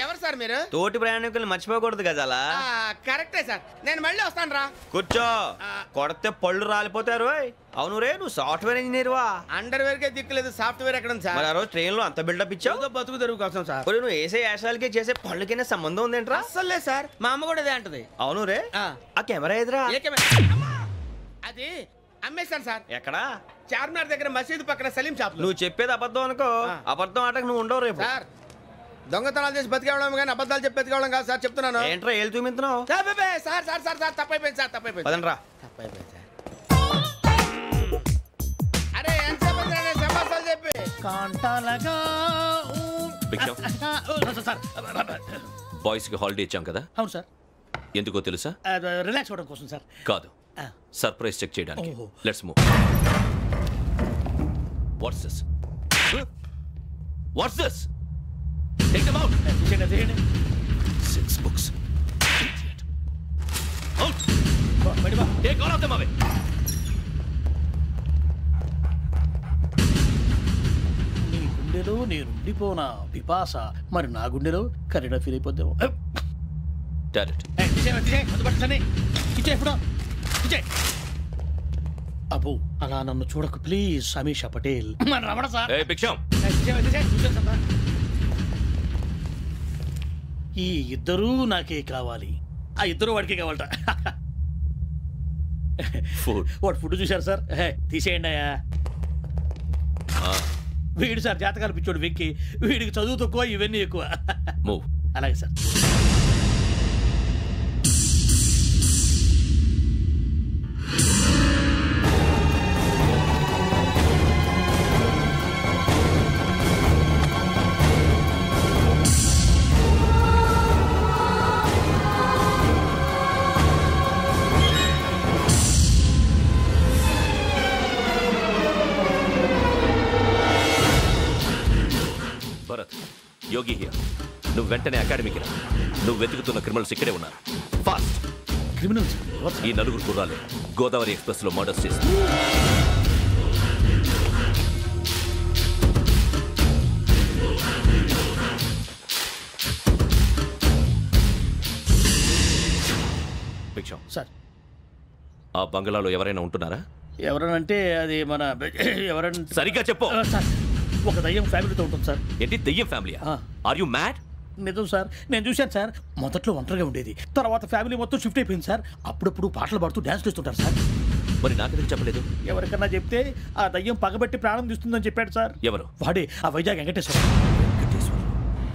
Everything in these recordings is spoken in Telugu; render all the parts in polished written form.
ఎవరు సార్ మీరు? తోటి ప్రయాణికులు మర్చిపోకూడదు గజాల. కరెక్టే సార్, నేను మళ్ళీ వస్తాను రా. కూర్చో, కొడితే పళ్ళు రాలిపోతారు. అవును రే, నువ్వు సాఫ్ట్వేర్ ఇంజనీర్ వా? అండర్వేర్ కే దిక్కులేదు, సాఫ్ట్వేర్ ఎక్కడ ఉంది సార్? మరి ఆ రోజు ట్రైన్ లో అంత బిల్డప్ ఇచ్చావు. బతుకు తెరుగు కోసం సార్. నువ్వు వేసే యాశాలకి చేసే పళ్ళకైనా సంబంధం ఉందేంట్రా? అస్సలు లేదు సార్, మా అమ్మ కూడా అదే అంటది. అవును రే, ఆ కెమెరా ఎదురా? అది అమ్మేశాను సార్. ఎక్కడా? చార్మినార్ దగ్గర మసీదు పక్కన సలీం షాప్. నువ్వు చెప్పేది అబద్ధం అనుకో, అబద్ధం ఆటకు నువ్వు ఉండవు రేపు. సార్ దొంగతనాలు చేసి బతికేవడం కానీ అబద్ధాలు చెప్పి బతికేవడం కాదు సార్, చెప్తున్నాను. ఏంట్రా ఏళ్ళు చూపించినావు? సార్ సార్ సార్ సార్ తప్పైపోయింది సార్, తప్పైపోయింది. పదండ్రా. తప్పైపోయింది సార్. అరే ఎంత సమాసాలు చెప్పి కాంటాలగా బాయ్స్ కి హాలిడే ఇచ్చాం కదా? అవును సార్. ఎందుకో తెలుసా? రిలాక్స్ అవ్వడం కోసం సార్. కాదు, సర్ప్రైజ్ చెక్ చేయడానికి. Let's move. What's this? What's this? Take them out. తీయండి. 6 books. Out. Take all of them away. నీ గుండెలో నేనుండిపోనా పిపాస, మరి నా గుండెలో కరీడా ఫీల్ అయిపోద్దాము. అబ్బో అలా నన్ను చూడకు ప్లీజ్. సమీషా పటేల్ మన రమణ సార్. ఈ ఇద్దరూ నాకే కావాలి, ఆ ఇద్దరు వాడికే కావాలట. వాడు ఫుడ్ చూశారు సార్, తీసేయండి అయ్యా. వీడు సార్ జాతకాలు పిచ్చోడు వెక్కి, వీడికి చదువు తక్కువ ఇవన్నీ ఎక్కువ. అలాగే సార్. Yogi here. నువ్వు వెంటనే అకాడమీకి రా. నువ్వు వెతుకుతున్న క్రిమినల్స్ ఇక్కడే ఉన్నారు. ఫాస్ట్. క్రిమినల్స్? ఈ నలుగురు కుర్రాలు గోదావరి ఎక్స్ప్రెస్ లో మర్డర్స్ చేస్తారు. భిక్షం సార్, ఆ బంగ్లాలో ఎవరైనా ఉంటున్నారా? ఎవరనంటే అది మన ఎవరైనా సరిగ్గా చెప్పు సార్. ఒక దయ్యం ఫ్యామిలీతో ఉంటుంది సార్. ఏంటి దయ్యం ఫ్యామిలీ? Are you mad? నిజం సార్, నేను చూశాను సార్. మొదట్లో ఒంటరిగా ఉండేది, తర్వాత ఫ్యామిలీ మొత్తం షిఫ్ట్ అయిపోయింది సార్. అప్పుడప్పుడు పాటలు పాడుతూ డ్యాన్స్ చేస్తుంటారు సార్. మరి నాకెందుకు చెప్పలేదు? ఎవరికన్నా చెప్తే ఆ దయ్యం పగబెట్టి ప్రాణం తీస్తుందని చెప్పాడు సార్. ఎవరు? వాడే, ఆ వైజాగ్ వెంకటేశ్వర.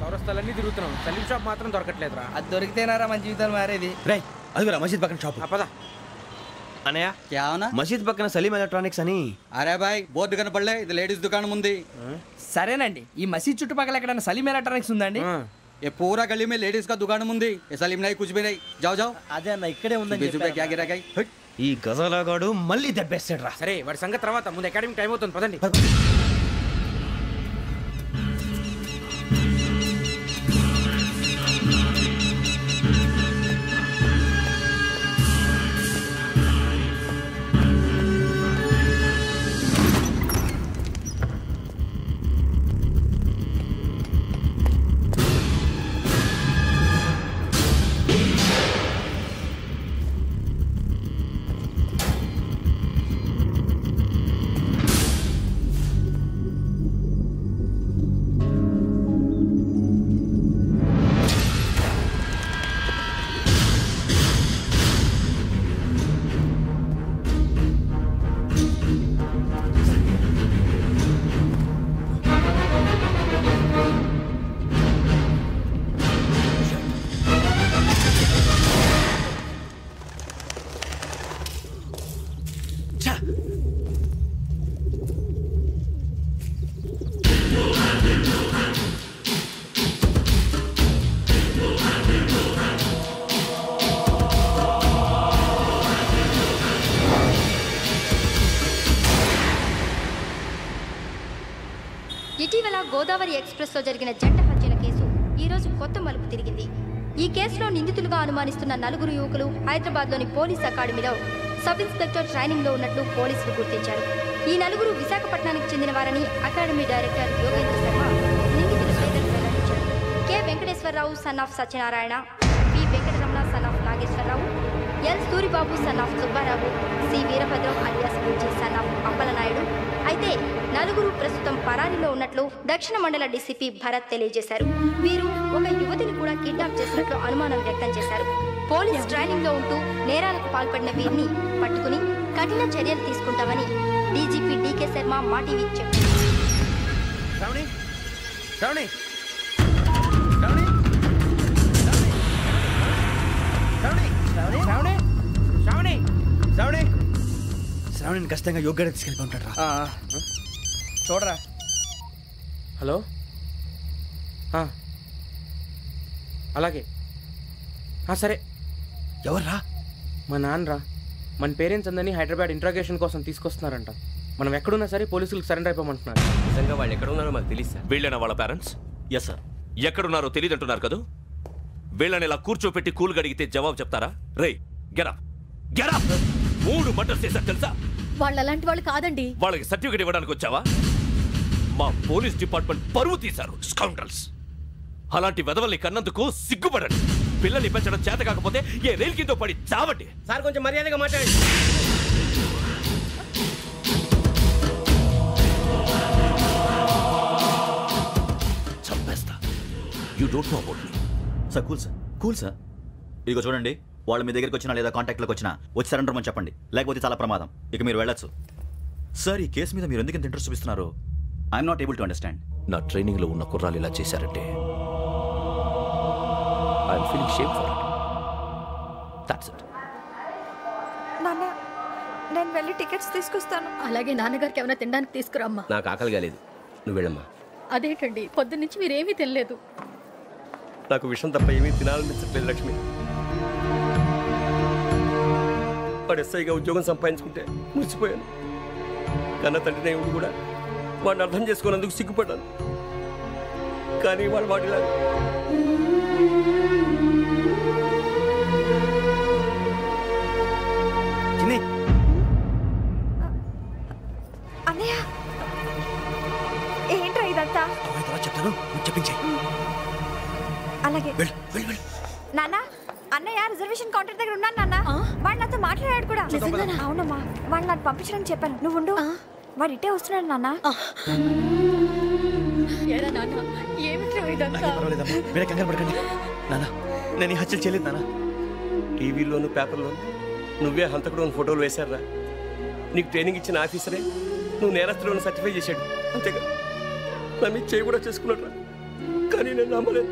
చౌరస్తాలన్నీ తిరుగుతున్నాం, సలీం షాప్ మాత్రం దొరకట్లేదురా. అది దొరికితేనారా మన జీవితాలు మారేది. రే అదిగురా మసీద్ పక్కన షాప్. పద. అనయ్య क्या होना? మసీద్ పక్కన సలీం ఎలక్ట్రానిక్స్ అని. అరే బాయ్ బోర్డు కనపడలే, ఇది లేడీస్ దుకాణం ఉంది. సరేనండి, ఈ మసీద్ చుట్టుపక్కల ఎక్కడైనా సలీం ఎలక్ట్రానిక్స్ ఉందండి? ये पूरा गली में लेडीज का दुकान मुंदी. ये सलीम नहीं कुछ भी नहीं. जाओ जाओ. అదే అన్న ఇక్కడే ఉందని చెప్పారు. क्या गिरा गई? ఈ గజాలగాడు మళ్ళీ దెబ్బేస్తాడు రా. సరే వాడి సంగతి తర్వాత, ముందు అకాడమిక్ టైం అవుతుంది, పదండి. ఇటీవల గోదావరి ఎక్స్ప్రెస్లో జరిగిన జంట హత్యల కేసు ఈరోజు కొత్త మలుపు తిరిగింది. ఈ కేసులో నిందితులుగా అనుమానిస్తున్న నలుగురు యువకులు హైదరాబాద్లోని పోలీస్ అకాడమీలో సబ్ ఇన్స్పెక్టర్ ట్రైనింగ్లో ఉన్నట్లు పోలీసులు గుర్తించారు. ఈ నలుగురు విశాఖపట్నానికి చెందిన వారని అకాడమీ డైరెక్టర్ యోగేంద్ర శర్మ నిందితుల పేర్లను వెల్లడించారు. Ramarao son of Satyanarayana, P Venkataramana son of Nageswararao, L Suribabu son of Subbarao, C Veerabhadram alias Bujji son of Appalanaidu. అయితే నలుగురు ప్రస్తుతం పరారీలో ఉన్నట్లు దక్షిణ మండల డీసీపీ భరత్ తెలియజేశారు. వీరు ఒక యువతిని కూడా కిడ్నాప్ చేసినట్లు అనుమానం వ్యక్తం చేశారు. పోలీస్ ట్రైనింగ్ లో ఉంటూ నేరాలకు పాల్పడిన వీరిని పట్టుకుని కఠిన చర్యలు తీసుకుంటామని డీజీపీ డీకే శర్మ మా టీవీకి చెప్పారు. శ్రావణి శ్రావణి శ్రావణి శ్రావణి శ్రావణి శ్రావణిని ఖచ్చితంగా యోగ్యత తీసుకెళ్ళి ఉంటాడు రా. చూడరా. హలో అలాగే సరే. ఎవర్రా? మా నాన్నరా. మన పేరెంట్స్ అందరినీ హైదరాబాద్ ఇంట్రాగేషన్ కోసం తీసుకొస్తున్నారంట. మనం ఎక్కడున్నా సరే పోలీసులకు సరెండర్ అయిపోమంటున్నారు. నిజంగా వాళ్ళు ఎక్కడ ఉన్నారో మాకు తెలియదు సార్. వీళ్ళైనా వాళ్ళ పేరెంట్స్? Yes sir. ఎక్కడున్నారో తెలియదు అంటున్నారు కదా. వీళ్ళని ఇలా కూర్చోపెట్టి కూల్ గడిగితే జవాబు చెప్తారా? రే గెటప్ గెటప్. 3 మర్డర్స్ చేశారు తెలుసా? వాళ్ళు అలాంటి వాళ్ళు కాదండి. వాళ్ళకి సర్టిఫికేట్ ఇవ్వడానికి వచ్చావా? మా పోలీస్ డిపార్ట్మెంట్ పరువు తీశారు స్కౌండ్రల్స్. అలాంటి వెధవల్ని కన్నందుకు సిగ్గుపడండి. పిల్లల్ని పెంచడం చేత కాకపోతే ఏ రైలు కింద పడి చావండి. సార్ కొంచెం మర్యాదగా మాట్లాడండి. చంపేస్తా. You don't know about me. Sir cool sir. ఇదిగో చూడండి, వాళ్ళు మీ దగ్గరికి వచ్చినా లేదా కాంటాక్ట్లోకి వచ్చినా వచ్చి సరెండర్ అని చెప్పండి, లేకపోతే చాలా ప్రమాదం. ఇక మీరు వెళ్ళొచ్చు. సార్, ఈ కేసు మీద మీరు ఎందుకు ఇంత ఇంట్రెస్ట్ చూపిస్తున్నారు? I'm not able to understand. నా ట్రైనింగ్లో ఉన్న కుర్రాలు ఇలా చేశారంటే I'm feeling shame for it. That's it. నాన్న, నేను వెళ్ళి టికెట్స్ తీసుకొస్తాను. అలాగే నాన్నగారికి ఏమైనా తినడానికి తీసుకురామ్మా. నాకు ఆకలి కాలేదు, నువ్వు వెళ్ళమ్మా. అదేంటండి, పొద్దున్నుంచి మీరేమీ తినలేదు. నాకు విషయం తప్ప ఏమీ తినాలనిపించట్లేదు లక్ష్మి. వాడు ఎస్ఐగా ఉద్యోగం సంపాదించుకుంటే మురిసిపోయాను. కన్న తండ్రినే ఉండి కూడా వాడిని అర్థం చేసుకున్నందుకు సిగ్గుపడ్డాను. కానీ వాడిలా అన్నయ్య, ఏంట్రా ఇదంతా? చెప్తాను, చెప్పించే. అలాగే నాన్న. అన్నయ్య రిజర్వేషన్ కౌంటర్ దగ్గర ఉన్నాను నాన్న. వాడు నాతో మాట్లాడాడు కూడా. అవునమ్మా, వాడు నాకు పంపించడం చెప్పాను. నువ్వు ఉండు, వాడు ఇట్టే వస్తున్నాడు నాన్న. నేను హత్యలు చేయలేదు నాన్న. టీవీలోను పేపర్లోను నువ్వే హంతకుడు అని ఫోటోలు వేశారా? నీకు ట్రైనింగ్ ఇచ్చిన ఆఫీసరే నువ్వు నేరస్తులను సర్టిఫై చేశాడు. అంతేగా నా మీద చేయి కూడా చేసుకున్నాడు. కానీ నేను నమ్మలేదు.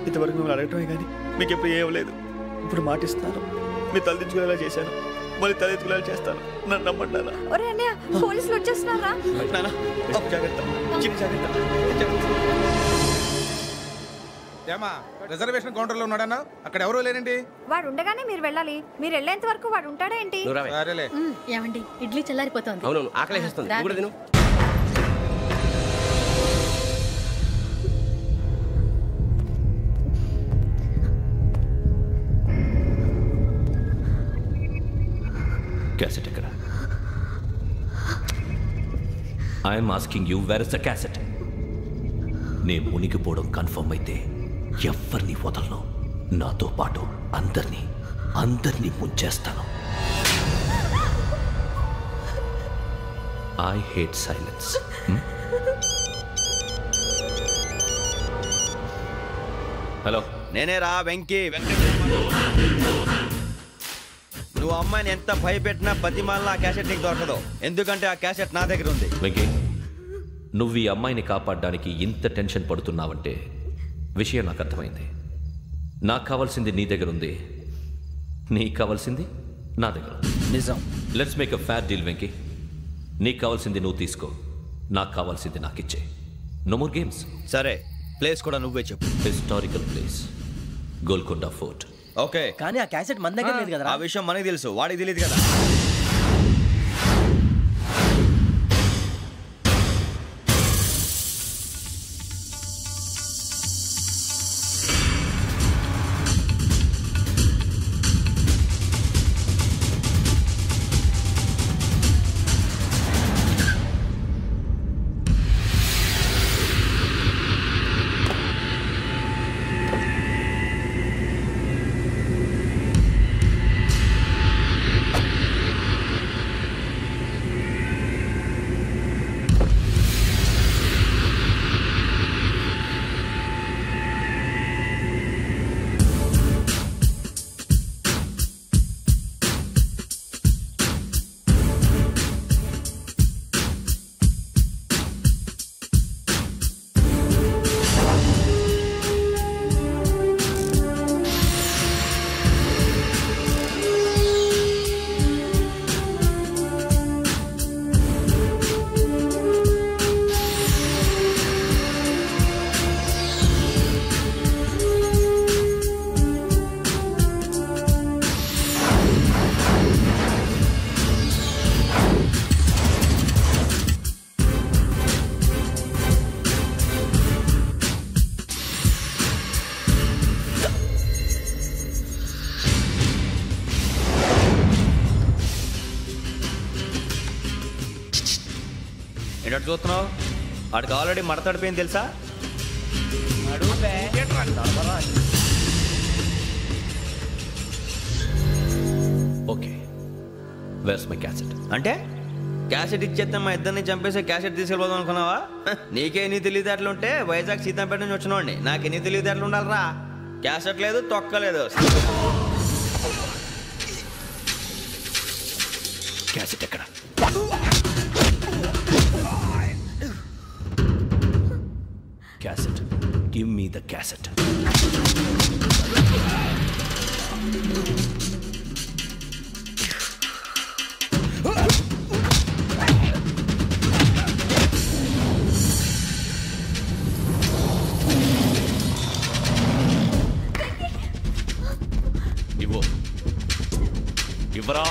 ఇంతవరకు మిమ్మల్ని అడగటమే కానీ మీకు ఎప్పుడు ఏం లేదు. ఇప్పుడు మాటిస్తాను, మీరు తలదించుకునేలా చేశాను, మళ్ళీ తలెత్తుకునేలా చేస్తాను. నన్ను నమ్మండి నాన్న. ఒరే అన్నయ్య, పోలీసులు వచ్చేస్తున్నారా? నాన్న జాగ్రత్త, చిన్న జాగ్రత్త. ఏమా రిజర్వేషన్ కౌంటర్లో ఉన్నాడన్నా? అక్కడ ఎవరూ లేనండి. వాడు ఉండగానే మీరు వెళ్ళాలి. మీరు వెళ్ళేంత వరకు వాడు ఉంటాడా ఏంటి? సరేలే. ఏమండి, ఇడ్లీ చల్లారిపోతుంది. అవునవును, ఆకలేస్తుంది. కూడా తిను. క్యాసెట్ ఎక్కడ? I'm asking you, where is the cassette? నేను మునిగిపోవడం కన్ఫర్మ్ అయితే ఎవ్వరిని వదలను. నాతో పాటు అందరినీ ముంచేస్తాను. I hate silence. హలో, నేనే రా వెంకీ. నువ్వు అమ్మాయిని ఎంత భయపెట్టినా బతిమాలినా ఆ క్యాసెట్ నీకు దొరకదు. ఎందుకంటే ఆ క్యాసెట్ నా దగ్గర ఉంది. వెంకీ, నువ్వు ఈ అమ్మాయిని కాపాడడానికి ఇంత టెన్షన్ పడుతున్నావంటే విషయం నాకు అర్థమైంది. నాకు కావాల్సింది నీ దగ్గర ఉంది, నీకు కావాల్సింది నా దగ్గర. నిజం. Let's make a fair deal Venky. నీకు కావాల్సింది నువ్వు తీసుకో, నాకు కావాల్సింది నాకు ఇచ్చే. No more games. సరే, ప్లేస్ కూడా నువ్వే చెప్పు. Historical place, Golconda fort. Okay, కానీ ఆ క్యాసెట్ మన దగ్గర లేదు కదా. ఆ విషయం మనకి తెలుసు, వాడికి తెలియదు కదా. ఏంటంటే చూస్తున్నావు? వాడికి ఆల్రెడీ మడతడిపోయింది తెలుసా? Okay, where's my cassette? అంటే క్యాసెట్ ఇచ్చేస్తే మా ఇద్దరిని చంపేసి క్యాసెట్ తీసుకెళ్ళిపోదాం అనుకున్నావా? నీకే ఎన్ని తెలివితేటలు ఉంటే వైజాగ్ సీతంపేట నుంచి వచ్చినోండి. నాకు ఎన్ని తెలివితేటలు ఉండాలరా? క్యాసెట్ లేదు, తొక్కలేదు. క్యాసెట్ ఎక్కడ? Cassette, give me the cassette. ఇవ్వు, ఇవ్వరా.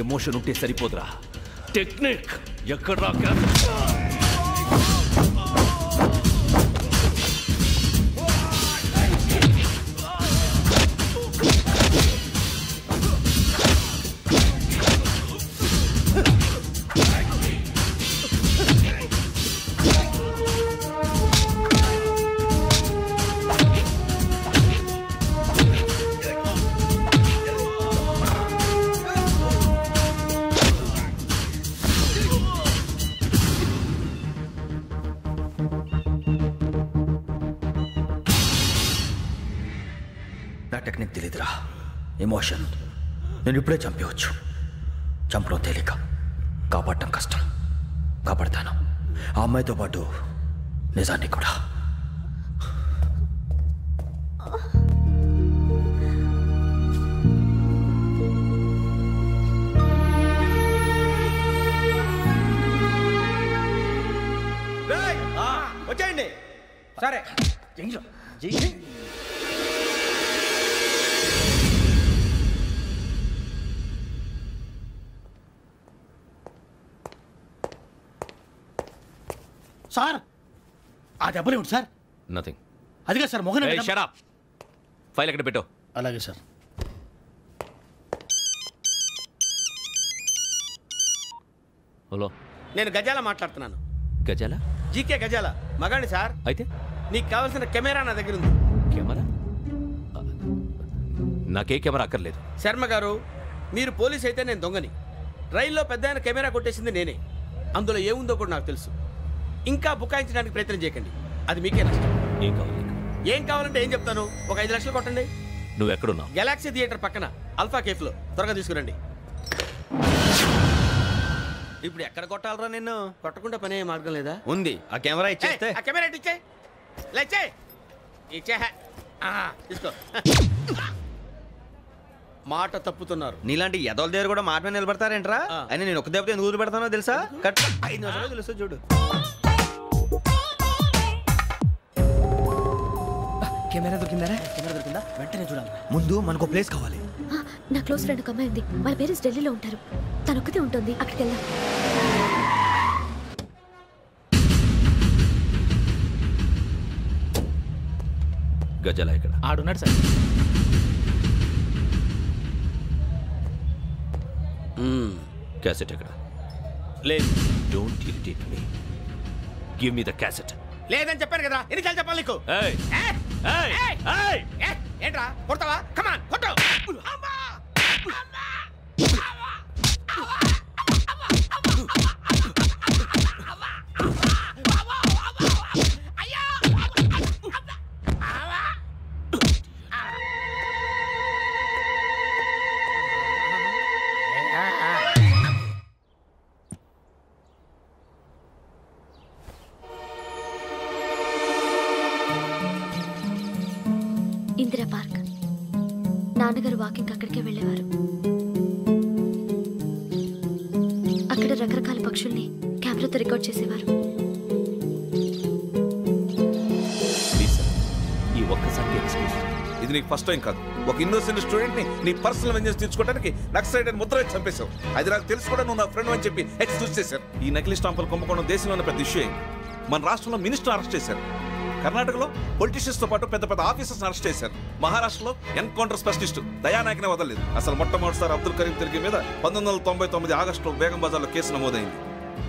ఎమోషన్ ఉంటే సరిపోదురా, టెక్నిక్ ఎక్కడ్రా? టెక్నిక్ తెలీదురా, ఎమోషన్. నేను ఇప్పుడే చంపవచ్చు. చంపడం తేలిక, కాపాడటం కష్టం. కాపాడతాను ఆ అమ్మాయితో పాటు నిజాన్ని కూడా. వచ్చేయండి. సరే సార్, ఆ దెబ్బలు ఏమిటి సార్? నథింగ్. అదిగా sir Mohan. Shut up. File ఎక్కడ పెట్టు? అలాగే సార్. హలో, నేను గజాల మాట్లాడుతున్నాను. గజాల? జీకే గజాల మగాండి సార్. అయితే నీకు కావాల్సిన కెమెరా నా దగ్గర ఉంది. కెమెరా? నాకే కెమెరా అక్కర్లేదు. శర్మ గారు, మీరు పోలీస్ అయితే నేను దొంగని. రైల్లో పెద్ద ఆయన కెమెరా కొట్టేసింది నేనే. అందులో ఏముందో కూడా నాకు తెలుసు. ఇంకా బుకాయించడానికి ప్రయత్నం చేయకండి, అది మీకే నష్టం. ఏం కావాలి? ఏం కావాలంటే ఏం చెప్తాను. ఒక 5 లక్షలు కొట్టండి. నువ్వు ఎక్కడున్నావు? గెలాక్సీ థియేటర్ పక్కన అల్ఫా కేఫ్లో. త్వరగా తీసుకురండి. ఇప్పుడు ఎక్కడ కొట్టాలరా నిన్ను? కొట్టకుండా పనే మార్గం లేదా? ఉంది. ఆ కెమెరా ఇచ్చేస్తే. ఆ కెమెరా ఇచ్చే లేచే ఇచ్చే తీసుకో. మాట తప్పుతున్నారు. నీలాంటి ఎదల దగ్గర కూడా మాట మీద నిలబడతారేంట్రా? అని నేను ఒక దెబ్బతో ఎందుకు పెడతానో తెలుసా? కట్ 5 నిమిషాలు తెలుసు చూడు. కెమెరా దొరికిందా? వెంటనే చూడాలి. ముందు మనకు ప్లేస్ కావాలి. నా క్లోజ్ ఫ్రెండ్ ఒక అమ్మాయి ఉంది. వాళ్ళ పేరెంట్స్ ఢిల్లీలో ఉంటారు. తను ఒక్కతే ఉంటుంది. అక్కడికి వెళ్దాం. గజాల ఇక్కడ ఆడున్నాడు సార్. క్యాసెట్ ఎక్కడ? లేదు. Don't irritate me. Give me the cassette. లేదని చెప్పాను కదా, ఎన్నిసార్లు చెప్పాలి నీకు? ఏయ్ ఏయ్ ఏయ్, ఏంట్రా కొడతావా? కమాన్ కొట్టు. ఇందిరా పార్క్. నాన్నగారు వాకింగ్ అక్కడికే వెళ్ళేవారు. పక్షుల్ని కెమెరాతో రికార్డ్ చేసేవారు. ఈ ఒక్కసారి ఎక్స్క్యూజ్. ఇది నీకు ఫస్ట్ టైం కాదు. ఒక ఇన్నోసెంట్ స్టూడెంట్ ని నీ పర్సనల్ వెంజెన్స్ తీర్చుకోవడానికి నక్సలైట్ అని ముద్ర వేసి చంపేశావు. అది నాకు తెలుసు కూడా నువ్వు నా ఫ్రెండ్ అని చెప్పి ఎక్స్క్యూజ్ చేశారు. ఈ నకిలీ స్టాంపులు కుంభకోణం దేశంలోనే పెద్ద ఇష్యూ అయింది. మన రాష్ట్రంలో మినిస్టర్ అరెస్ట్ చేశారు. కర్ణాటకలో పొలిటీషియన్స్ తో పాటు పెద్ద పెద్ద ఆఫీసర్స్ అరెస్ట్ చేశారు. మహారాష్ట్రలో ఎన్కౌంటర్ స్పెషలిస్ట్ దయానాయకనే వదలలేదు. అసలు మొట్టమొదటిసారి అబ్దుల్ కరీం తిరిగి మీద 1999 ఆగస్టులో బేగం బజార్లో కేసు నమోదైంది.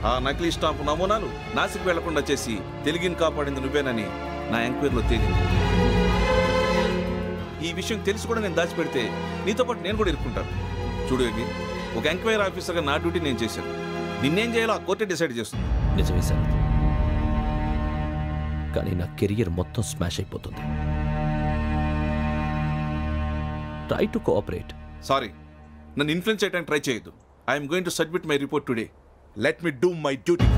ఆ నకిలీ స్టాంపు నమూనాలు నాసిక్ వెళ్లకుండా చేసి తెలుగుని కాపాడింది నువ్వేనని నా ఎంక్వైరీలో తేలింది. ఈ విషయం తెలిసి కూడా నేను దాచిపెడితే నీతో పాటు నేను కూడా ఇరుక్కుంటాను. చూడు యోగి, ఒక ఎంక్వైరీ ఆఫీసర్గా నా డ్యూటీ నేను చేశాను. నిన్నేం చేయాలో ఆ కోర్టే డిసైడ్ చేస్తుంది. నిజమే సార్, కానీ నా కెరియర్ మొత్తం స్మాష్ అయిపోతుంది. Try to cooperate. సారీ, నన్ను ఇన్ఫ్లుయెన్స్ చేయడానికి ట్రై చేయొద్దు. I'm going to submit my report today. Let me do my duty.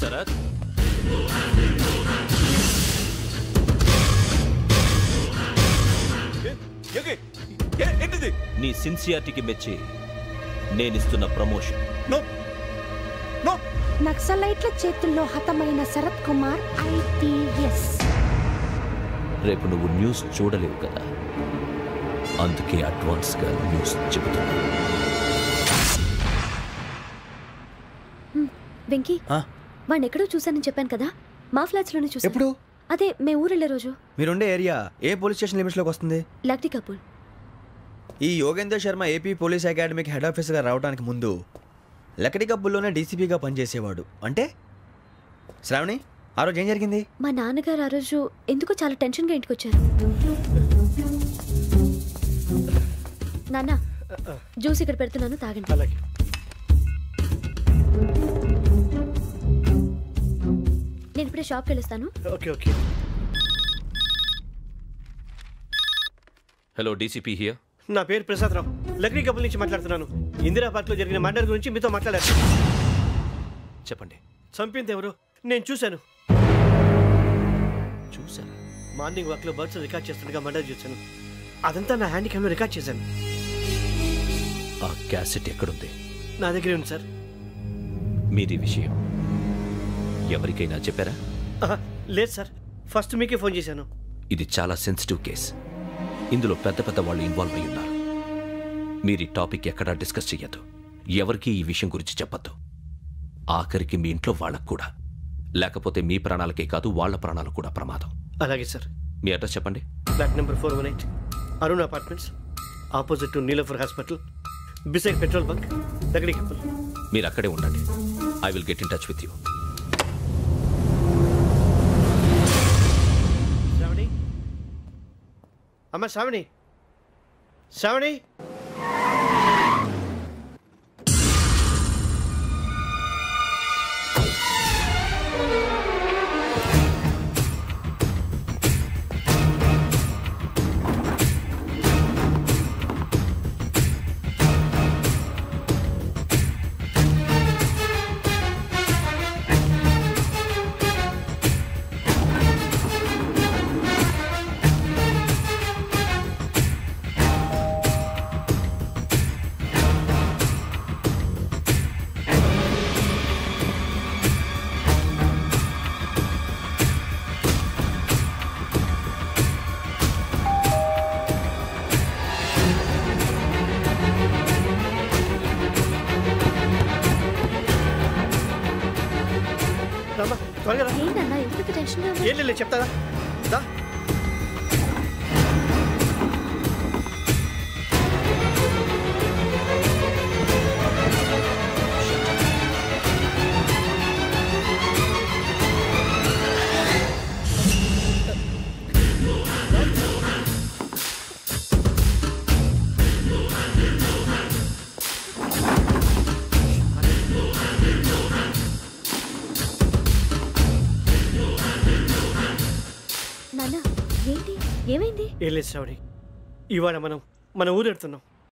Sharath, ఏంటిది? నీ సిన్సియారిటీకి మెచ్చి నేనిస్తున్న ప్రమోషన్. నక్సలైట్ల చేతుల్లో హతమైన శరత్ కుమార్ IPS. రేపు నువ్వు న్యూస్ చూడలేవు కదా, అందుకే అడ్వాన్స్ గా న్యూస్ చెబుతున్నా. వెంకీ, వాడిని ఎక్కడో చూశానని చెప్పాను కదా, మా ఫ్లాట్స్ లోనే చూసాను. ఎప్పుడు? అదే మేము ఊరు వెళ్ళే రోజు. మీరుండే ఏరియా ఏ పోలీస్ స్టేషన్ లిమిట్స్ లోకి వస్తుంది? లక్టీ కపూల్. ఈ యోగేందర్ శర్మ ఏపీ పోలీస్ అకాడమీకి హెడ్ ఆఫీసర్గా రావడానికి ముందు లక్డీ కపూల్లోనే డీసీపీగా పనిచేసేవాడు. అంటే శ్రావణి, ఆ రోజు ఏం జరిగింది? మా నాన్నగారు ఆ రోజు ఎందుకో చాలా టెన్షన్గా ఇంటికి వచ్చారు. నాన్న, జ్యూస్ ఇక్కడ పెడుతున్నాను, తాగండి. నేను ఇప్పుడే షాప్కి వెళ్ళొస్తాను. Okay okay. Hello, DCP here. నా పేరు ప్రసాదరావు, లక్డీ కపుల్ నుంచి మాట్లాడుతున్నాను. ఇందిరా పార్క్ లో జరిగిన మర్డర్ గురించి మీతో మాట్లాడారు. చెప్పండి. చంపింది ఎవరు? నేను చూశాను. చూశాను? మార్నింగ్ వాక్ లో బర్డ్స్ రికార్డ్ చేస్తుండగా మర్డర్ చూశాను. అదంతా నా హ్యాండ్ క్యామ్ లో రికార్డ్ చేశాను. ఆ క్యాసెట్ ఎక్కడుంది? నా దగ్గరే ఉంది సార్. మీది విషయం ఎవరికైనా చెప్పారా? లేదు సార్, ఫస్ట్ మీకే ఫోన్ చేశాను. ఇది చాలా సెన్సిటివ్ కేస్. ఇందులో పెద్ద పెద్ద వాళ్ళు ఇన్వాల్వ్ అయి ఉన్నారు. మీరు ఈ టాపిక్ ఎక్కడా డిస్కస్ చెయ్యొద్దు. ఎవరికి ఈ విషయం గురించి చెప్పొద్దు. ఆఖరికి మీ ఇంట్లో వాళ్ళకు కూడా. లేకపోతే మీ ప్రాణాలకే కాదు, వాళ్ళ ప్రాణాలు కూడా ప్రమాదం. అలాగే సార్. మీ అడ్రస్ చెప్పండి. Flat number 418, Arun apartments, opposite to Niloufer hospital, beside petrol bunk, Lakdikapul. మీరు అక్కడే ఉండండి. I will get in touch with you. Sravani, అమ్మ శ్రావణి, శ్రావణి. ఏం లేదు, చెప్తారా? నాన్న, ఏంటి, ఏమైంది? ఏం లేదు శ్రావణి, ఇవాళ మనం మన ఊరు వెళ్తున్నాం.